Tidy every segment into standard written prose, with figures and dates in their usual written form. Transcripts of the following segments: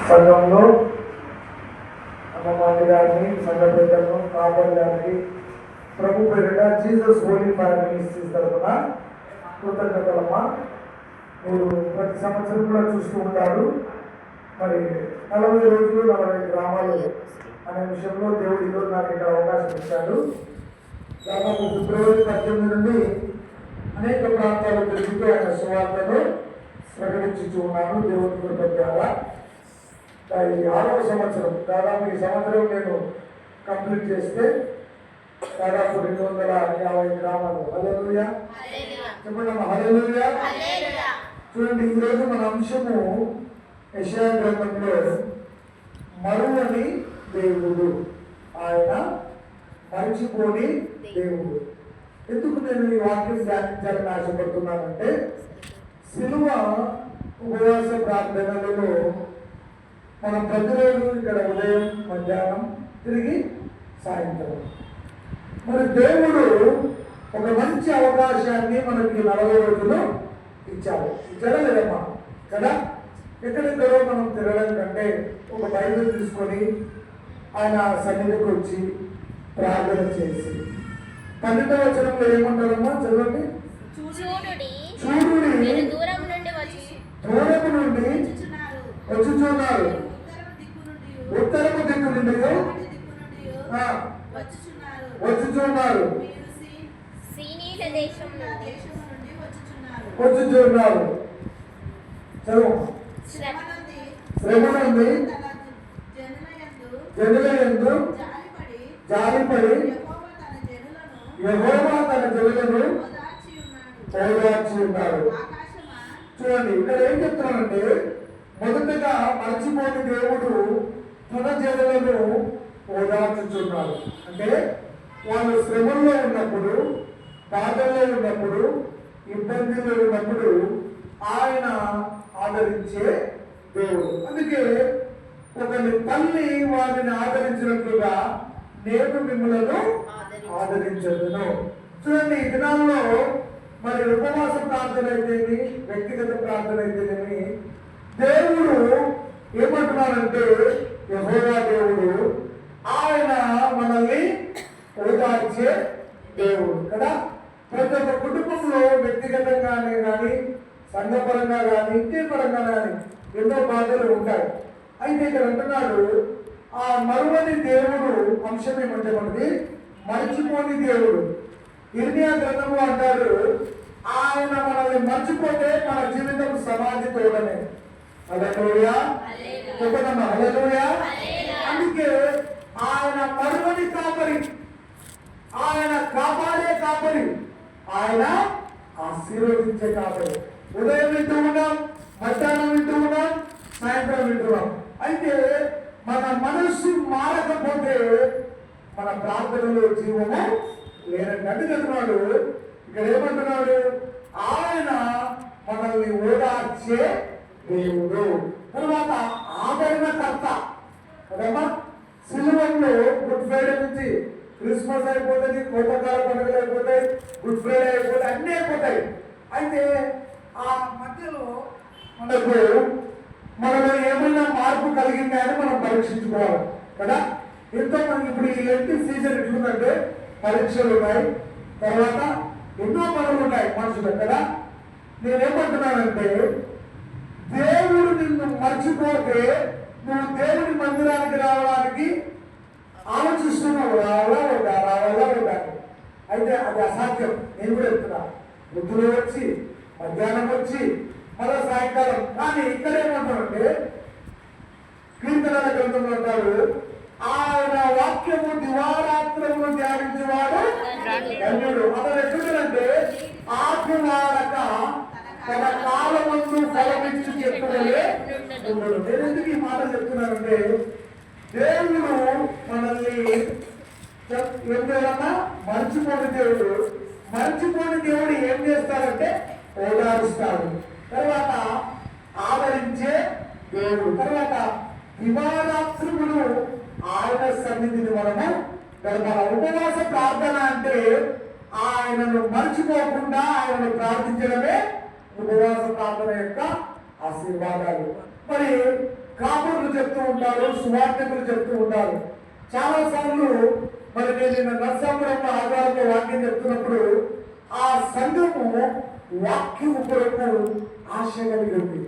సంఘంలో అమ్మమ్మ గారిని సంఘ పెద్దలను కాపాడు గారికి ప్రభు పేరిట జీసస్ హోలీ ఫైర్ మినిస్ట్రీస్ తరఫున కృతజ్ఞతలమ్మా. మీరు ప్రతి సంవత్సరం కూడా చూస్తూ ఉంటారు. మరి 40 రోజులు 40 గ్రామాలు అనే విషయంలో దేవుడు ఈరోజు నాకు ఇక్కడ అవకాశం ఇచ్చాడు. దాదాపు ఫిబ్రవరి 18 నుండి అనేక ప్రాంతాలు తిరుగుతూ ఆయన సువార్తను ప్రకటించుతూ ఉన్నాను. దేవుడి కృప ద్వారా ఈ 6వ సంవత్సరం, దాదాపు ఈ సంవత్సరం నేను కంప్లీట్ చేస్తే దాదాపు 250 గ్రామాలు. హల్లెలూయా చెప్పండి అమ్మా, హల్లెలూయా. చూడండి, ఈరోజు మన అంశము యెషయా గ్రంథంలో మరువని దేవుడు, ఆయన మరిచిపోని దేవుడు. ఎందుకు నేను ఈ వాక్యం ధ్యానించాలని ఆశపడుతున్నానంటే, సిలువ ఉపవాస ప్రార్థనలలో మనం ప్రతిరోజు ఇక్కడ ఉదయం, మధ్యాహ్నం, తిరిగి సాయంత్రం. మరి దేవుడు ఒక మంచి అవకాశాన్ని మనకి 40 రోజులు ఇచ్చాడు. ఇచ్చారా లేదమ్మా కదా? ఎక్కడెక్కడో మనం తిరగడం కంటే ఒక బైబిల్ తీసుకొని ఆయన సన్నిధికి వచ్చి ప్రార్థన చేసి 12వ వచనంలో ఏమంటారమ్మా? చదవండి. చూడుడి దూరము నుండి వచ్చుచున్నారు, ఉత్తరపు దిక్కు నుండి వచ్చుచున్నారు, వచ్చుచున్నారు. చదువు. శ్రమ నుండి జనులయందు జాలిపడి యెహోవా తన జనులను ఓదార్చి ఉన్నాడు. చూడండి, ఇక్కడ ఏం చెప్తున్నానంటే, మొదటగా మర్చిపోని దేవుడు తన జనులను ఓదార్చుచున్నాడు. అంటే వాళ్ళు శ్రమల్లో ఉన్నప్పుడు, బాధల్లో ఉన్నప్పుడు, ఇబ్బందుల్లో ఉన్నప్పుడు ఆయన ఆదరించే దేవుడు. అందుకే ఒకరి తల్లి వారిని ఆదరించినట్లుగా నేను మిమ్మలను ఆదరించదును. చూడండి, ఈ దినాల్లో మరి ఉపవాస ప్రార్థన అయితేమి, వ్యక్తిగత ప్రార్థన అయితేనేమి, దేవుడు ఏమంటున్నాడంటే, యెహోవా దేవుడు ఆయన మనల్ని ఓదార్చే దేవుడు కదా. ప్రతి ఒక్క కుటుంబంలో వ్యక్తిగతంగానే కానీ, సంఘపరంగా కానీ, ఇంటి పరంగా కానీ ఎన్నో బాధలు ఉంటాయి. అయితే ఇక్కడ అంటున్నాడు, ఆ మరువని దేవుడు అంశం ఏమంటే మనది మర్చిపోని దేవుడు. ఇర్మియా గ్రంథంలో అంటాడు, ఆయన మనల్ని మర్చిపోతే మన జీవితం సమాధి తోడనే. హల్లెలూయా చెప్పండి, హల్లెలూయా. అందుకే ఆయన మరువని కాపరి, ఆయన కాపాడే కాపరి, ఆయన ఆశీర్వదించే కాపరి. ఉదయం వింటూ ఉన్నాం, మధ్యాహ్నం వింటూ ఉన్నాం, సాయంత్రం వింటున్నాం. అయితే మన మనస్సు మారకపోతే మన ప్రార్థనలో జీవము లేనట్టు అంటున్నాడు. ఇక్కడ ఏమంటున్నాడు? ఆయన మనల్ని ఓదార్చే దేవుడు. తర్వాత ఆదరణకర్త కదమ్మా. సిలువలో గుడ్ ఫ్రైడే నుంచి క్రిస్మస్ అయిపోతుంది, కోతకాల పండుగలు అయిపోతాయి, గుడ్ ఫ్రైడే అయిపోతాయి, అన్నీ అయిపోతాయి. అయితే ఆ మధ్యలో మనలో ఏమైనా మార్పు కలిగిందా అని మనం పరీక్షించుకోవాలి కదా. ఎంతో మంది ఇప్పుడు ఈ లెంటి సీజన్ ఎట్లుందంటే పరీక్షలు ఉన్నాయి, తర్వాత ఎన్నో పనులు ఉన్నాయి మనుషులకు కదా. నేనేమంటున్నానంటే, దేవుడు నిన్ను మర్చిపోతే నువ్వు దేవుడి మందిరానికి రావడానికి ఆలోచిస్తున్నావు, రావాలా వద్దా. అయితే అది అసాధ్యం. నేను కూడా చెప్తున్నా, బుద్ధులు వచ్చి మధ్యాహ్నం వచ్చి మళ్ళా సాయంకాలం. కానీ ఇక్కడ ఏమంటారంటే, కీర్తనల గ్రంథంలో అంటారు, ఆయన వాక్యము దివారాత్రమును ధ్యానించేవాడు ధన్యుడు. అతను ఎట్లుంటే ఆజ్ఞానక తన కాలమందు ఫలమిచ్చు చెప్పులే ఉండడు. నేను ఎందుకు ఈ మాట చెప్తున్నానంటే, దేవుడు మనల్ని ఏం చేయాలన్నా మర్చిపోని దేవుడు. మర్చిపోని దేవుడు ఏం చేస్తాడంటే ఓదారుస్తాడు. తర్వాత ఆదరించే దేవుడు. తర్వాత దివారాత్రములు ఆయన సన్నిధిని మనము గడపాలి. ఉపవాస ప్రార్థన అంటే ఆయనను మర్చిపోకుండా ఆయనను ప్రార్థించడమే ఉపవాస ప్రార్థన యొక్క ఆశీర్వాదాలు. మరి కాపురులు చెప్తూ ఉంటారు, సువార్థికులు చెప్తూ ఉంటారు. చాలా సార్లు మరి నేను నరసాపురంలో ఆధారంలో వాక్యం చెప్తున్నప్పుడు ఆ సంఘము వాక్యం కొరకు ఆశ కలిగి ఉంది.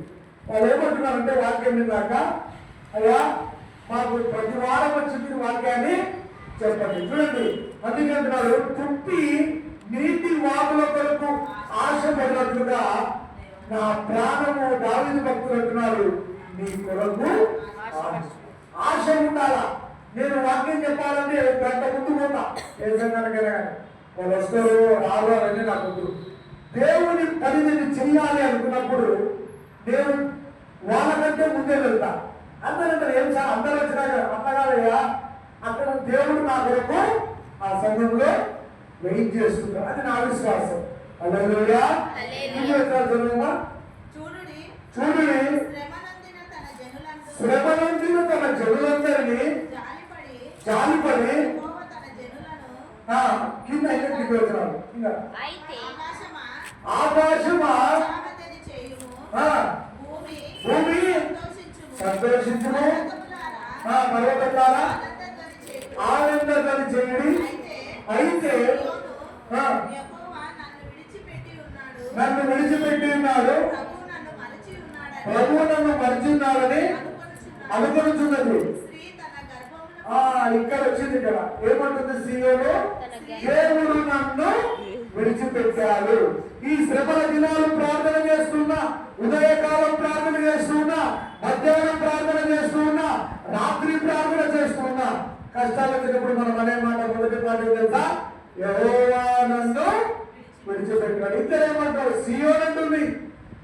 వాళ్ళు ఏమంటున్నారంటే వాక్యం విన్నాక, అయ్యా మాకు ప్రతి వారం వచ్చిన వాక్యాన్ని చెప్పండి. చూడండి, అందుకే అంటున్నారు, తుప్పి నీటి వాగుల కొరకు ఆశ పడినట్లుగా నా ప్రాణము దావీదు భక్తులు అంటున్నారు, నీ కొరకు ఆశ ఉండాలా. నేను వాక్యం చెప్పాలంటే గంట ముందు పోతా, ఏ సంఘానికైనా కానీ వాళ్ళు వస్తారు రారు అని నాకు వద్దు. దేవుని పనిని చెయ్యాలి అనుకున్నప్పుడు నేను వాళ్ళకంటే ముందే వెళ్తా. అందరంటారు, ఏం సార్ అందరూ వచ్చినాక అన్నగారయ్యా, అక్కడ దేవుడు నా కొరకు ఆ సంఘంలో వెయిట్ చేస్తుంటారు. అది నా విశ్వాసం. హల్లెలూయా. చూడుడి, శ్రమనందిన తన జనులందరినీ జాలిపడి కింద ఎక్కడికి వెళ్తున్నాడు. ఇంకా ఆకాశమా భూమి సంతోషించును, పర్వతాల ఆనందాన్ని చేయండి. అయితే నన్ను విడిచిపెట్టి ఉన్నాడు, ప్రభువు నన్ను మరిచిన్నాడని అనుకొనుచున్నది. ఇక్కడ వచ్చింది, ఇక్కడ ఏమంటుంది సీయోను, దేవుడు నన్ను విడిచిపెట్టాడు. ఈ శ్రమల దినాలు ప్రార్థన చేస్తున్నా, ఉదయకాలం ప్రార్థన చేస్తున్నా, మధ్యాహ్నం ప్రార్థన చేస్తున్నా, రాత్రి ప్రార్థన చేస్తున్నా, కష్టాలు వచ్చినప్పుడు మనం అనే మాట మొదటి మాట తెలుసా, యెహోవా నన్ను విడిచిపెట్టాడు. ఇద్దరు ఏమంటారు, సీయోను అంటుంది.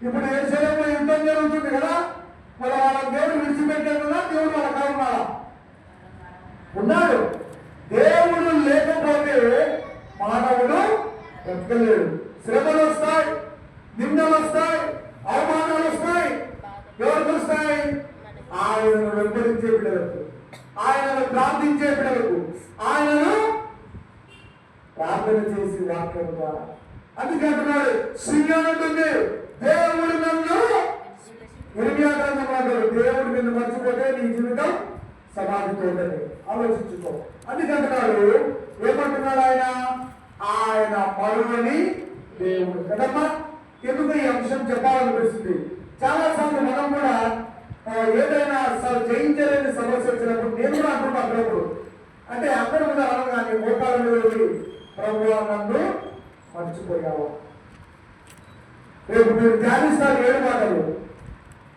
ఇప్పుడు యెరూషలేములో యుద్ధం జరుగుతుంది కదా, మరి వాళ్ళ దేవుడు విడిచిపెట్టాడు కదా, దేవుడు వాళ్ళ కారణాలా ఉన్నాడు. దేవుడు లేకపోతే మానవుడు బ్రతకలేడు. శ్రమలు వస్తాయి, నిందలు వస్తాయి, అవమానాలు వస్తాయి. ఎవరికి వస్తాయి? ఆయనను వెంబడించే బిడ్డలకు, ఆయనను ప్రార్థించే బిడ్డలకు, ఆయనను ప్రార్థన చేసి వాక్యం ద్వారా. అందుకే అంటున్నాడు, సీయోను అంటుంది, దేవుడు నన్ను నిర్వ్యాకరణం, దేవుడు నిన్ను మర్చిపోతే నీ జీవితం సమాధితో ఉండదు. ఆలోచించుకో. అందుకంటున్నాడు, ఏమంటున్నాడు ఆయన? ఆయన మరువని దేవుడు కదమ్మా. ఎందుకు ఈ అంశం చెప్పాలనిపిస్తుంది? చాలా సార్లు మనం కూడా ఏదైనా జయించలేని సమస్య వచ్చినప్పుడు నేను కూడా అంటున్నా అప్పుడప్పుడు, అంటే అక్కడ కూడా అనగానే మోకాల మీద వెళ్ళి, ప్రభువా నన్ను మర్చిపోయావా. రేపు మీరు ధ్యానిస్తారు 7 మాటలు.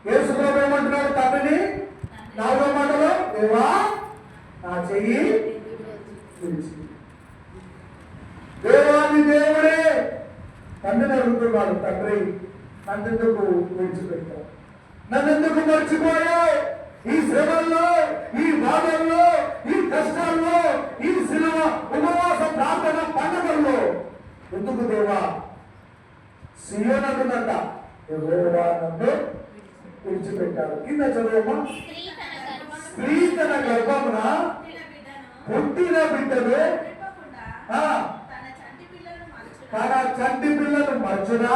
యేసు ప్రభు ఏమంటున్నాడు? తండ్రిని 4వ మాటలో, దేవా నా చెయ్యి విడిచి. దేవాది దేవుడే తండ్రిని అడుగుతున్నాడు, తండ్రి నన్నెందుకు విడిచిపెట్టావు, నన్నెందుకు మర్చిపోయావు? ఈ శ్రమల్లో, ఈ బాధల్లో, ఈ కష్టాల్లో, ఈ శిలువ ఉపవాస ప్రార్థన పండుగల్లో ఎందుకు దేవా? సీయోను అంటుందంట, యెహోవా నన్ను విడిచిపెట్టాడు. కింద చదువమ్మా. స్త్రీ తన గర్భమున పుట్టిన బిడ్డను తన చంటి పిల్లలు మరచునా?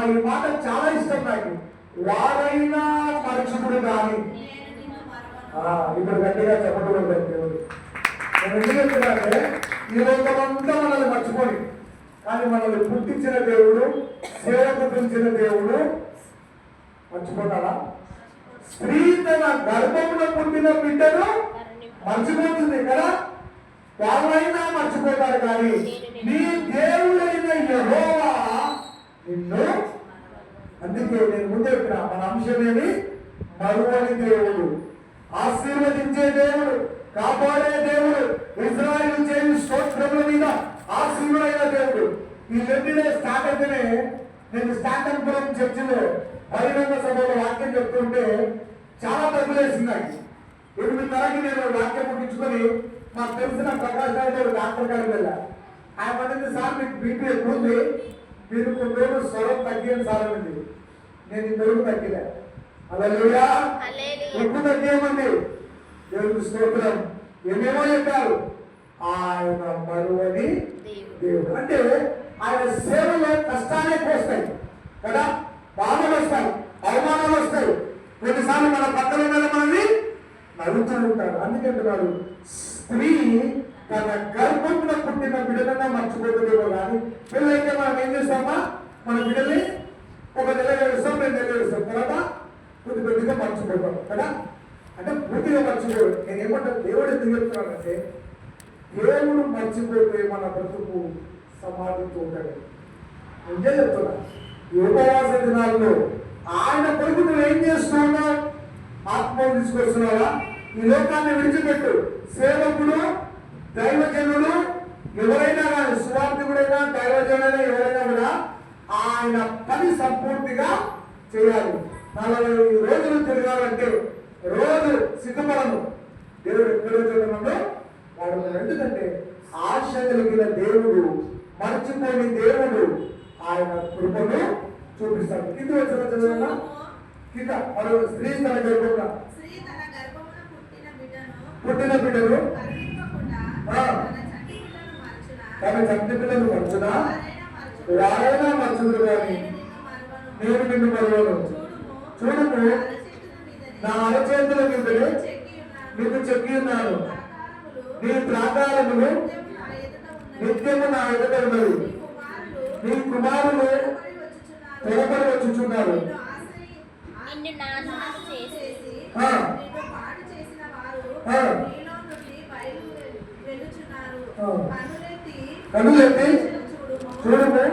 ఈ మాట చాలా ఇష్టం నాకు. వారైనా మరచుకుడు కానీ. ఇప్పుడు గట్టిగా చెప్పడం దేవుడు. నేను ఎందుకు చెప్తున్నానంటే, ఈ లోకమంతా మనల్ని మర్చిపోయి, కానీ మనల్ని పుట్టించిన దేవుడు, సేవకు పిలిచిన దేవుడు మర్చిపోతాడా? స్త్రీ తన గర్భంలో పుట్టిన బిడ్డను మర్చిపోతుంది కదా. వాళ్ళైనా మర్చిపోతారు, కానీ నీ దేవుడైన యెహోవా నిన్ను. అందుకే నేను ముందే మన అంశమేమి? మరువని దేవుడు, ఆశీర్వదించే దేవుడు, కాపాడే దేవుడు, ఇశ్రాయేలు చేయు స్తోత్రముల మీద ఆశీర్వైన దేవుడు. ఈ రెండునే స్టార్ట్ అయితేనే నేను స్టాండపురం చర్చిలో బహిరంగ సభలో వాక్యం చెప్తుంటే చాలా తగ్గులేసింది నాకు. 8:30కి నేను వాక్యం ముగించుకొని మాకు తెలిసిన ప్రకాశ్ గారు డాక్టర్ గారికి వెళ్ళా. ఆయన పడింది, సార్ మీకు బీపీ ఎక్కువ ఉంది, మీరు కొన్ని రోజులు స్వరం తగ్గిన సార్ ఉంది. నేను ఇంతవరకు తగ్గిలే. హల్లెలూయా. ఎక్కువ తగ్గేయమండి. దేవుడు స్తోత్రం. ఏమేమో చెప్పారు, ఆయన మరువని దేవుడు. అంటే ఆయన సేవలో కష్టాలే పోస్తాయి కదా, బాధలు వస్తాయి, అవమానాలు వస్తాయి, కొన్నిసార్లు మన పక్కన ఉన్న మనల్ని నవ్వుతూ ఉంటారు. అందుకంటున్నాడు స్త్రీ తన గర్భంలో పుట్టిన బిడ్డలన్నా మర్చిపోతుందేమో కానీ పిల్లలైతే మనం ఏం చేస్తామా, మన బిడ్డల్ని ఒక నెల ఏడుస్తాం, 2 నెలలు ఏడుస్తాం, తర్వాత కొద్ది కొద్దిగా మర్చిపోతాం కదా. అంటే పూర్తిగా మర్చిపోయాడు. నేను ఏమంటా దేవుడు ఎందుకు చెప్తున్నానంటే దేవుడు మర్చిపోతే మన బ్రతుకు సమాధితో ఉంటాడు. నిజం చెప్తున్నా, ఈ ఉపవాస దినాల్లో ఆయన కొరకు నువ్వు ఏం చేస్తున్నావు? ఆత్మను తీసుకొస్తున్నావా? ఈ లోకాన్ని విడిచిపెట్టు. సేవకుడు, దైవజనుడు ఎవరైనా కానీ, సువార్థికుడైనా దైవజనుడైనా ఎవరైనా కూడా ఆయన పని సంపూర్తిగా చేయాలి. 40 రోజులు తిరగాలంటే రోజు సిద్ధపడను. దేవుడు ఎక్కడో చదువుతున్నాడో వాడు. ఎందుకంటే ఆశ కలిగిన దేవుడు, మర్చిపోని దేవుడు ఆయన కృపను చూపిస్తాడు. కింద వచ్చిన చదువున్నా కింద మరో స్త్రీ తన గర్భంలో పుట్టిన బిడ్డను తన చంటి పిల్లలు మర్చునా వారైనా మర్చుదురు కానీ నేను నిన్ను మరవను. చూడుము, నా అరచేతుల మీదనే నీకు చెక్కి ఉన్నాను. నీ ప్రాకారములు నిత్యము నా ఎదుట ఉన్నది. నీ కుమారులు త్వరపడి వచ్చుచున్నారు. కనులెత్తి చూడుము,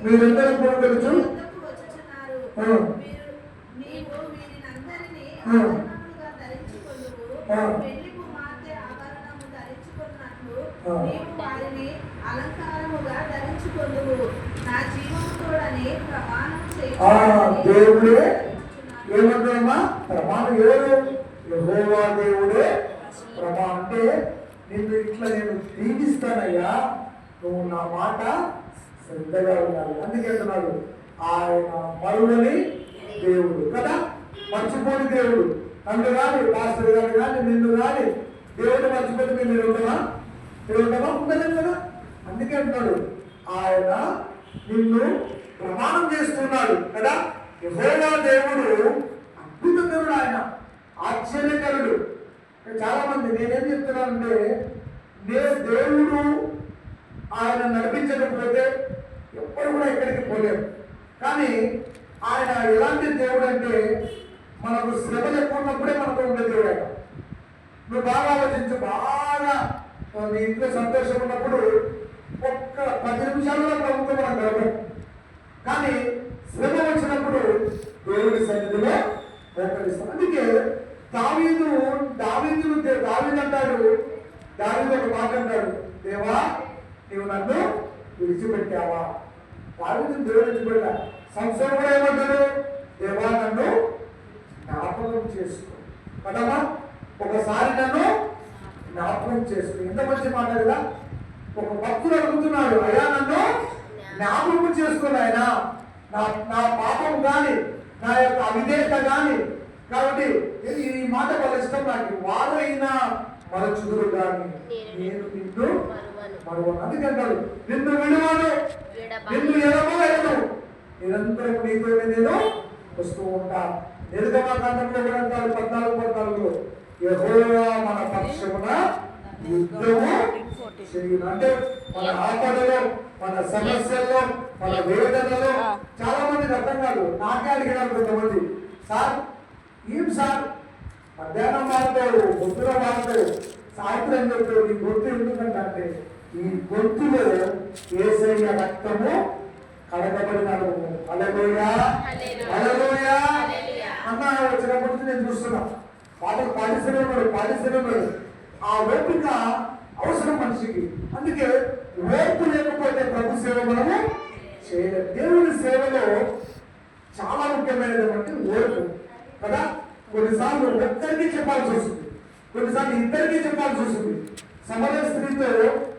మీరందరూ కూడుకొనుచు దేవుడే ఏమంటారమ్మా? ప్రమాణం ఎవరు? యెహోవా దేవుడే ప్రమాణం. అంటే నిన్ను ఇట్లా నేను దీవిస్తానయ్యా, నువ్వు నా మాట శ్రద్ధగా ఉండాలి. అందుకే అంటున్నాడు ఆయన మరువని దేవుడు కదా, మర్చిపోని దేవుడు. నన్ను కానీ, పాస్టర్ గారు కానీ, నిన్ను కానీ దేవుడు మర్చిపోతే మీరు ఉండమా? ఉండమా? ఉండలేదు కదా. అందుకే అంటున్నాడు ఆయన నిన్ను ప్రమాణం చేస్తున్నాడు కదా. యెహోవా దేవుడు అద్భుతకరుడు, ఆయన ఆశ్చర్యకరుడు. చాలా మంది నేనేం చెప్తున్నానంటే, దేవుడు ఆయన నడిపించకపోతే ఎప్పుడు కూడా ఎక్కడికి పోలేము. కానీ ఆయన ఎలాంటి దేవుడు అంటే, మనకు శ్రమలు ఎక్కువ ఉన్నప్పుడే మనతో ఉండే దేవుడు ఆయన. నువ్వు బాగా ఆలోచించు. బాగా నీ ఇంట్లో సంతోషం ఉన్నప్పుడు ఒక్క 10 నిమిషాల్లో ప్రభుత్వం మనం గడపం. కానీ శ్రమ వచ్చినప్పుడు దేవుడి సన్నిధిలో మోకరిస్తాం. అందుకే దావీదు అంటాడు, దావీదు ఒక మాట అంటాడు, దేవా నీవు నన్ను విడిచిపెట్టావా? దావీదు దేవుడు విడిచిపెట్టా. సంవత్సరం కూడా ఏమంటాడు, దేవా నన్ను జ్ఞాపకం చేసుకో కదమ్మా, ఒకసారి నన్ను జ్ఞాపకం చేసుకో. ఎంత మంచి మాట కదా. ఒక భక్తుడు అడుగుతున్నాడు, అయ్యా నన్ను జ్ఞాపకం చేసుకోండి ఆయన, నా పాపం కానీ నా యొక్క అవిధేయత కానీ. కాబట్టి ఈ మాట వాళ్ళ ఇష్టం. నాకు వారైనా మరచుదురు కానీ నేను నిన్ను మరువను. అందుకంటాడు, నిన్ను విడువను, నిన్ను ఎడబాయను, నిరంతరం నీతోనే నేను వస్తూ ఉంటా. నిర్గమకాండంలో కూడా అంటాడు 14:14 యెహోవా మన పక్షమున యుద్ధము చేయును. అంటే మన ఆపదలో, మన సమస్యల్లో, మన వేదనలో చాలా మందికి అర్థం కాదు. నాకే అడిగినారు కొంతమంది, సార్ ఏం సార్ మధ్యాహ్నం వాడతావు, పొద్దున వాడతావు, సాయంత్రం చెప్తావు, ఈ గొంతు ఎందుకంటే ఈ గొంతులో యేసయ్య రక్తము కడగబడినాడు. హల్లెలూయా హల్లెలూయా అన్న వచ్చినప్పటి నుంచి నేను చూస్తున్నా. వాళ్ళకి పాటిస్తున్నాడు. ఆ ఓపిక అవసరం మనిషికి. అందుకే ఓర్పు లేకపోతే ప్రభు సేవ మనము చేయలేదు. దేవుని సేవలో చాలా ముఖ్యమైనటువంటి ఓర్పు కదా. కొన్నిసార్లు ఒక్కరికి చెప్పాల్సి వస్తుంది, కొన్నిసార్లు ఇద్దరికి చెప్పాల్సి వస్తుంది. సమర స్త్రీతో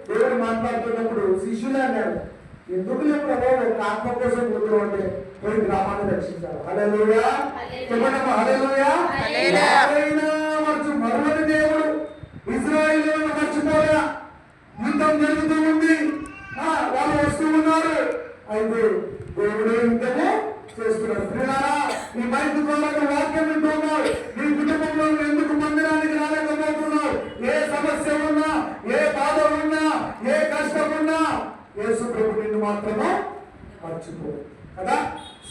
దేవుడు మాట్లాడుతున్నప్పుడు శిష్యులే అన్నాడు, ఎందుకు లేదు ప్రభావం ఒక ఆత్మ కోసం కూతురు అంటే పోయి గ్రామాన్ని రక్షించారు. హల్లెలూయా చెప్పండి, హల్లెలూయా. మరువని దేవుడు ఇశ్రాయేలును మర్చిపోయా. యుద్ధం జరుగుతూ ఉంది, వాళ్ళు వస్తూ ఉన్నారు. అయితే దేవుడే యుద్ధము చేస్తున్నారు. ప్రియులారా, ఈ మైకు ద్వారా వాక్యం వింటున్నారు. మీ కుటుంబంలో ఎందుకు మందిరానికి రాలేకపోతున్నారు? ఏ సమస్య ఉన్నా, ఏ బాధ ఉన్నా, ఏ కష్టం ఉన్నా యేసు ప్రభు నిన్ను మాత్రమే మర్చిపోదు కదా.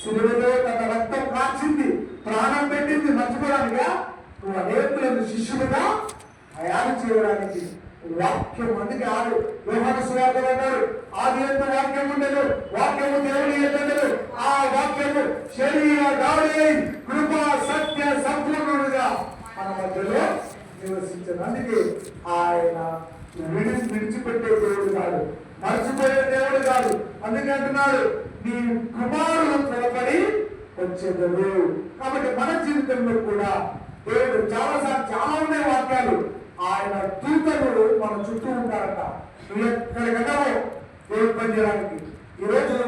సిలువలో తన రక్తం కాచింది, ప్రాణం పెట్టింది మర్చిపోవడానిగా? నువ్వు అనేకులను శిష్యులుగా తయారు చేయడానికి వాక్యం. అందుకే యోహాను సువార్తలో అన్నాడు, ఆది యందు వాక్యం ఉండెను, వాక్యము దేవుని యొద్దెను, ఆ వాక్యము శరీరధారి కృపా సత్య సంపూర్ణుడుగా మన మధ్యలో నివసించాడు. అందుకే ఆయన విడిచిపెట్టే దేవుడు కాదు, మర్చిపోయే దేవుడు కాదు. అందుకే అంటున్నాడు, నీ కుమారులు త్వరపడి వచ్చేదరు. కాబట్టి మన జీవితంలో కూడా దేవుడు చాలా ఉన్నాయి వాక్యాలు. ఆయన దూతలు మన చుట్టూ ఉంటారట. నువ్వు ఎక్కడికన్నా దేవుడు పని చేయడానికి. ఈరోజు